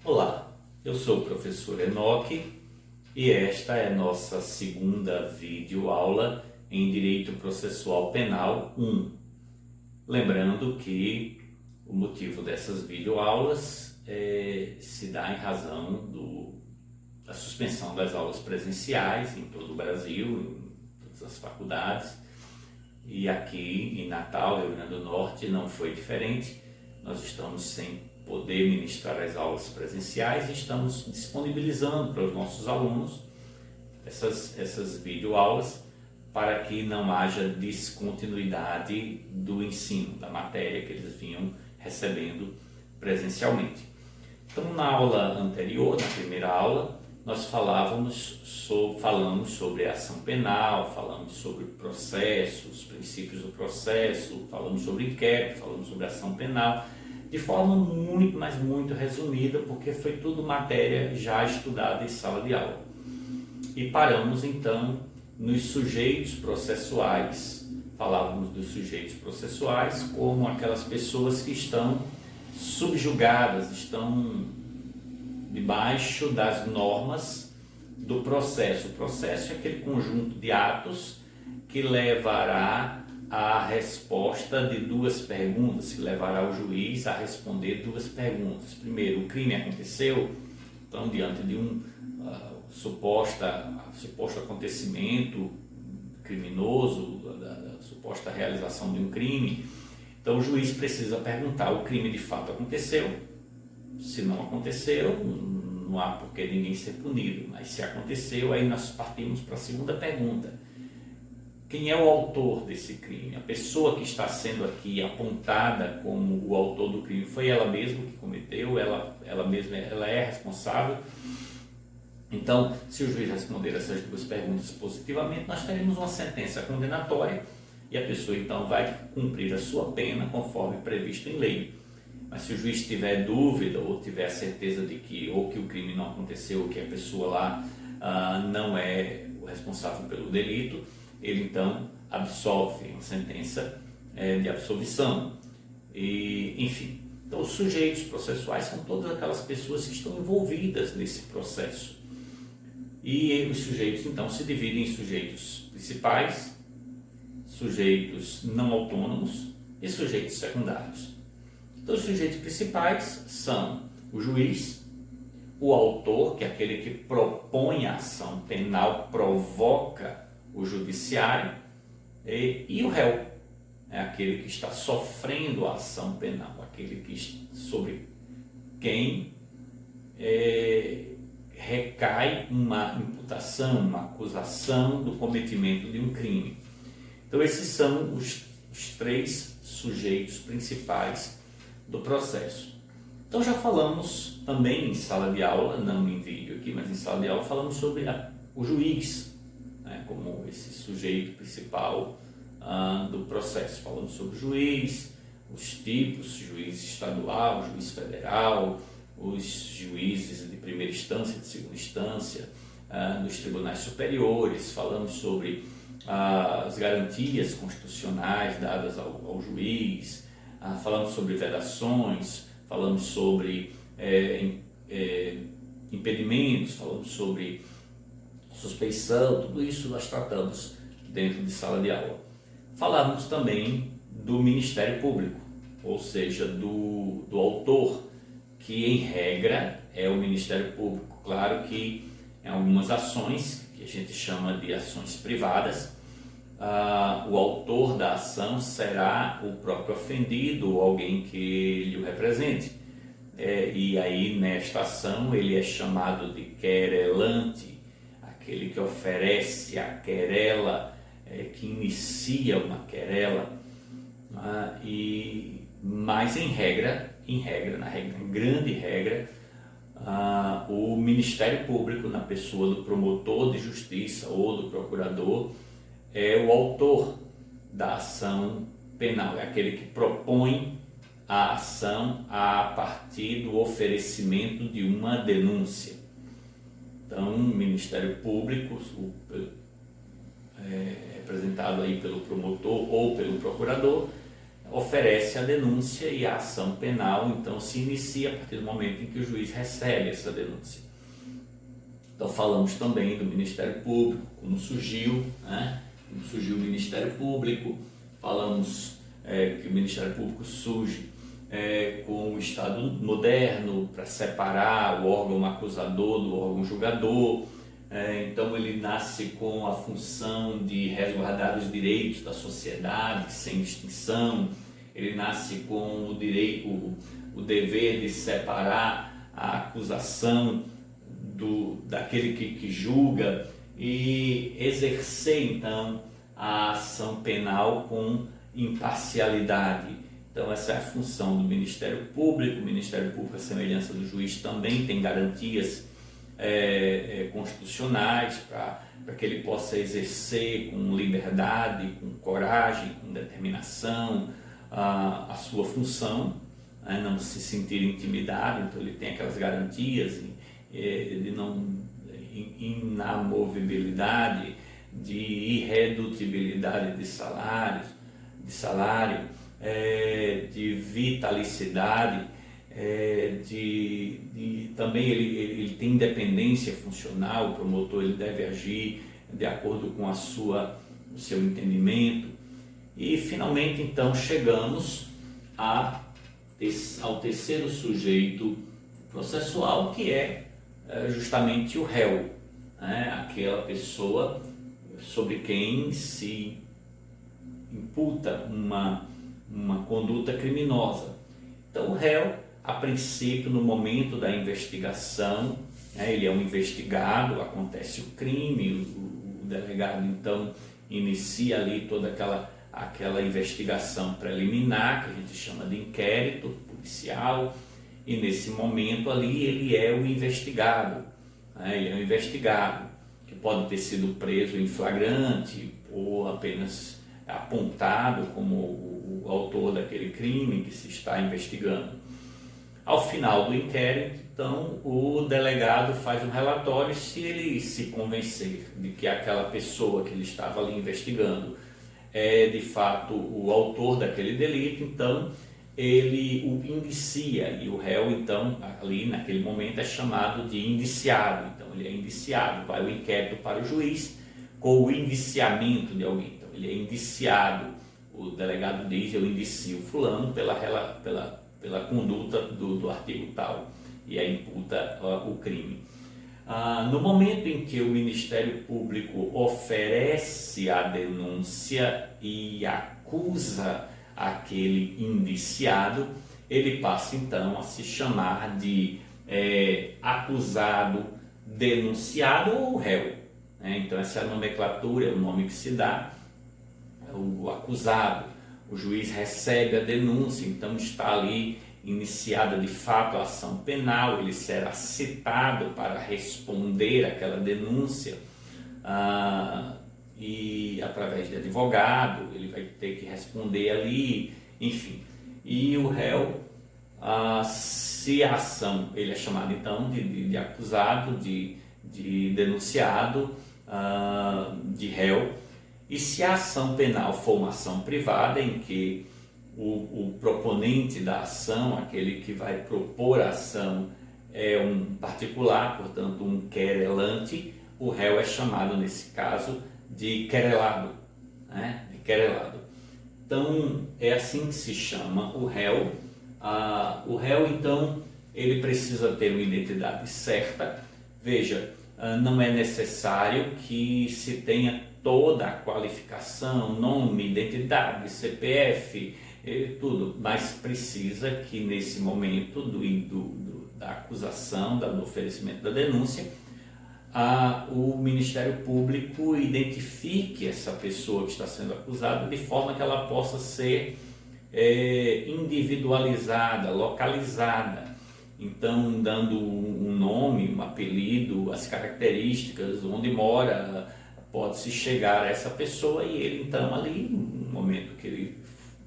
Olá, eu sou o professor Enoque e esta é nossa segunda videoaula em Direito Processual Penal 1. Lembrando que o motivo dessas videoaulas se dá em razão da suspensão das aulas presenciais em todo o Brasil, em todas as faculdades, e aqui em Natal, Rio Grande do Norte, não foi diferente. Nós estamos sem poder ministrar as aulas presenciais e estamos disponibilizando para os nossos alunos essas videoaulas para que não haja descontinuidade do ensino, da matéria que eles vinham recebendo presencialmente. Então, na aula anterior, na primeira aula, nós falamos sobre a ação penal, falamos sobre o processo, os princípios do processo, falamos sobre inquérito, falamos sobre ação penal, de forma muito, mas muito resumida, porque foi tudo matéria já estudada em sala de aula. E paramos então nos sujeitos processuais. Falávamos dos sujeitos processuais como aquelas pessoas que estão subjugadas, estão debaixo das normas do processo. O processo é aquele conjunto de atos que levará à resposta de duas perguntas, que levará o juiz a responder duas perguntas. Primeiro, o crime aconteceu? Então, diante de um suposto acontecimento criminoso, da suposta realização de um crime, então o juiz precisa perguntar: o crime de fato aconteceu? Se não aconteceu, não há por que ninguém ser punido. Mas se aconteceu, aí nós partimos para a segunda pergunta: quem é o autor desse crime? A pessoa que está sendo aqui apontada como o autor do crime foi ela mesma que cometeu? Ela é responsável? Então, se o juiz responder essas duas perguntas positivamente, nós teremos uma sentença condenatória e a pessoa então vai cumprir a sua pena conforme previsto em lei. Mas se o juiz tiver dúvida ou tiver certeza de que ou que o crime não aconteceu ou que a pessoa lá não é o responsável pelo delito, ele então absolve, uma sentença de absolvição. E, enfim, então os sujeitos processuais são todas aquelas pessoas que estão envolvidas nesse processo. E os sujeitos então se dividem em sujeitos principais, sujeitos não autônomos e sujeitos secundários. Então, os sujeitos principais são o juiz, o autor, que é aquele que propõe a ação penal, provoca o judiciário, e o réu, é aquele que está sofrendo a ação penal, aquele sobre quem recai uma imputação, uma acusação do cometimento de um crime. Então, esses são os três sujeitos principais do processo. Então, já falamos também em sala de aula, não em vídeo aqui, mas em sala de aula, falamos sobre o juiz, né, como esse sujeito principal do processo. Falamos sobre o juiz, os tipos: juiz estadual, juiz federal, os juízes de primeira instância e de segunda instância, nos tribunais superiores. Falamos sobre as garantias constitucionais dadas ao juiz, falamos sobre vedações, falamos sobre impedimentos, falamos sobre suspeição. Tudo isso nós tratamos dentro de sala de aula. Falamos também do Ministério Público, ou seja, do autor, que em regra é o Ministério Público. Claro que em algumas ações, que a gente chama de ações privadas, o autor da ação será o próprio ofendido ou alguém que lhe o represente. E aí, nesta ação, ele é chamado de querelante, aquele que oferece a querela, que inicia uma querela. Mas em grande regra, o Ministério Público, na pessoa do promotor de justiça ou do procurador, é o autor da ação penal, é aquele que propõe a ação a partir do oferecimento de uma denúncia. Então, o Ministério Público, representado aí pelo promotor ou pelo procurador, oferece a denúncia e a ação penal então se inicia a partir do momento em que o juiz recebe essa denúncia. Então falamos também do Ministério Público, quando surgiu, quando surgiu o Ministério Público, falamos que o Ministério Público surge com o Estado moderno para separar o órgão acusador do órgão julgador. Então ele nasce com a função de resguardar os direitos da sociedade sem distinção, ele nasce com o direito, o dever de separar a acusação daquele que julga e exercer então a ação penal com imparcialidade. Então essa é a função do Ministério Público. O Ministério Público, à semelhança do juiz, também tem garantias constitucionais para que ele possa exercer com liberdade, com coragem, com determinação a sua função, não se sentir intimidado. Então ele tem aquelas garantias de inamovibilidade, de irredutibilidade de salário, de vitalicidade, também ele tem independência funcional. O promotor ele deve agir de acordo com o seu entendimento. E finalmente então chegamos ao terceiro sujeito processual, que é justamente o réu, aquela pessoa sobre quem se imputa uma conduta criminosa. Então o réu, a princípio, no momento da investigação, ele é um investigado, acontece o crime, o delegado então inicia ali toda aquela investigação preliminar, que a gente chama de inquérito policial, e nesse momento ali ele é o investigado, ele é um investigado que pode ter sido preso em flagrante ou apenas apontado como o autor daquele crime que se está investigando. Ao final do inquérito, então, o delegado faz um relatório. Se ele se convencer de que aquela pessoa que ele estava ali investigando é de fato o autor daquele delito, então ele o indicia, e o réu então ali naquele momento é chamado de indiciado. Então ele é indiciado, vai o inquérito para o juiz com o indiciamento de alguém. Então ele é indiciado, o delegado diz: eu indicio fulano pela conduta do artigo tal, e aí imputa o crime. No momento em que o Ministério Público oferece a denúncia e acusa aquele indiciado, ele passa então a se chamar de acusado, denunciado ou réu. Então essa é a nomenclatura, é o nome que se dá. O acusado, o juiz recebe a denúncia, então está ali iniciada de fato a ação penal, ele será citado para responder àquela denúncia, e através de advogado ele vai ter que responder ali, enfim. E o réu, se a ação, ele é chamado então de acusado, de denunciado, de réu. E se a ação penal for uma ação privada, em que o proponente da ação, aquele que vai propor a ação, é um particular, portanto um querelante, o réu é chamado nesse caso de querelado, de querelado. Então é assim que se chama o réu. O réu então ele precisa ter uma identidade certa. Veja, não é necessário que se tenha toda a qualificação, nome, identidade, CPF, tudo, mas precisa que nesse momento da acusação, do oferecimento da denúncia, o Ministério Público identifique essa pessoa que está sendo acusada de forma que ela possa ser individualizada, localizada. Então, dando um nome, um apelido, as características, onde mora, pode-se chegar a essa pessoa e ele então ali, no momento que ele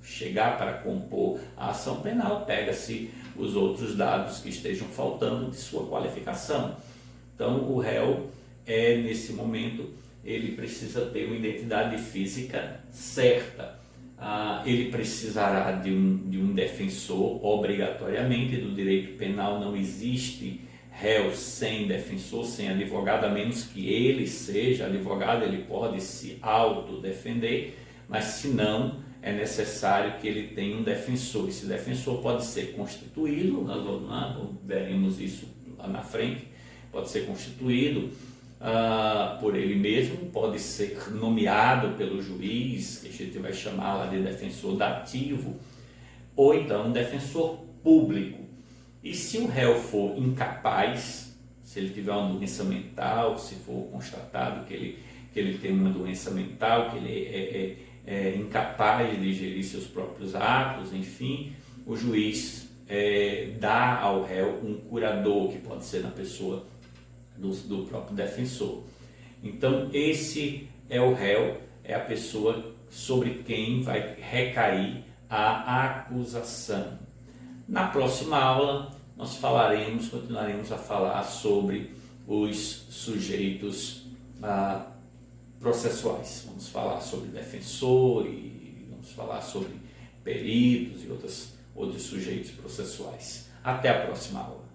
chegar para compor a ação penal, pega-se os outros dados que estejam faltando de sua qualificação. Então o réu, nesse momento, ele precisa ter uma identidade física certa. ele precisará de um defensor, obrigatoriamente. Do direito penal não existe réu sem defensor, sem advogado, a menos que ele seja advogado. Ele pode se autodefender, mas se não, é necessário que ele tenha um defensor. Esse defensor pode ser constituído, nós veremos isso lá na frente, pode ser constituído por ele mesmo, pode ser nomeado pelo juiz, que a gente vai chamar lá de defensor dativo, ou então um defensor público. E se o réu for incapaz, se ele tiver uma doença mental, se for constatado que ele tem uma doença mental, que ele é incapaz de gerir seus próprios atos, enfim, o juiz dá ao réu um curador, que pode ser na pessoa do próprio defensor. Então, esse é o réu, é a pessoa sobre quem vai recair a acusação. Na próxima aula, nós continuaremos a falar sobre os sujeitos processuais. Vamos falar sobre defensor e vamos falar sobre peritos e outros sujeitos processuais. Até a próxima aula.